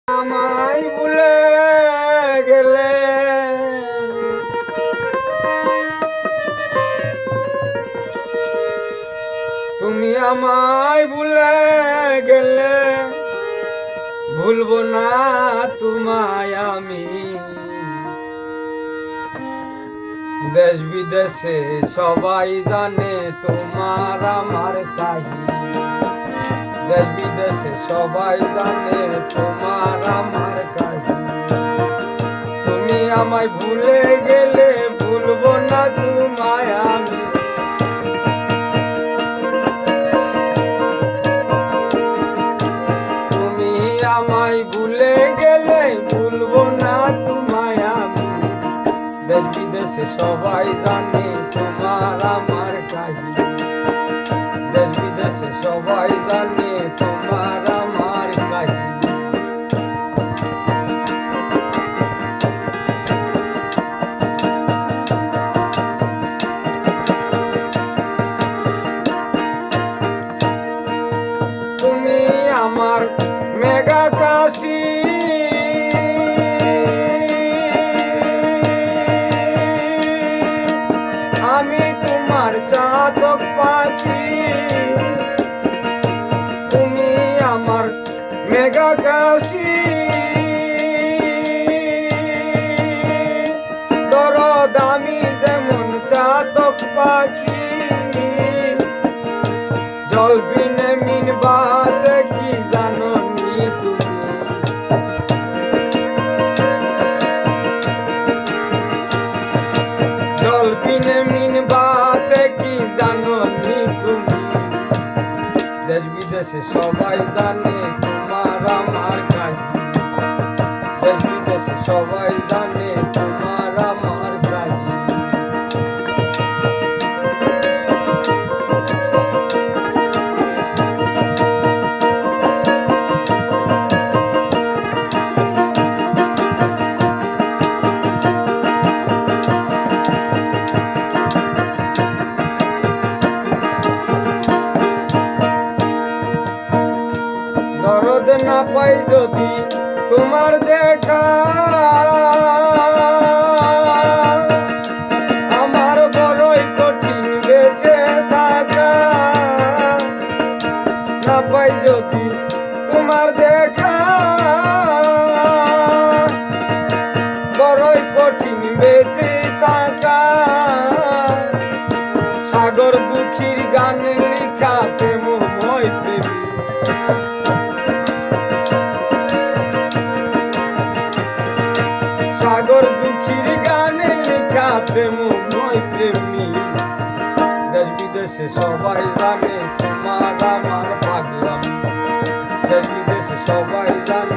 আমায় ভুলে গেলে তুমি আমায় ভুলে গেলে ভুলবো না তোমায় আমি দেশ বিদেশে সবাই জানে তোমার আমার কাহিনী দেশ বিদেশে সবাই জানে তোমার আমার কাহিনী তুমি আমায় ভুলে গেলে ভুলবো না তোমায় আমি তুমি আমায় ভুলে গেলে ভুলবো না তোমায় আমি দেশ বিদেশে সবাই জানে তোমার আমার কাহিনী দেশ বিদেশে সবাই জানে তোমার আমার কাহিনী তুমি আমার মেঘাকাশী আমি তোমার চাতক পাখি তুমি আমার মেঘাকাশী দরদ আমি যেমন চাতক পাখি জল বিনে মিন বাসে কি জানো নি তুমি জল বিনে মিন বাসে কি জানো নি তুমি দেশ বিদেশে সবাই জানে তোমার আমার কাহিনী দেশ বিদেশে সবাই জানে তোমার আমার কাহিনী দরদ না পাই যদি তোমার দেখা আমার বড়ই কঠিন বেঁচে থাকা না পাই যদি তোমার দেখা বড়ই কঠিন বেঁচে থাকা সাগর দুঃখীর গান লিখা প্রেমময় প্রেমী সাগর দুঃখীর গানে লেখা প্রেমময় প্রেমী দেশ বিদেশে সবাই জানে তোমার আমার পাগলাম দেশ বিদেশে সবাই জানে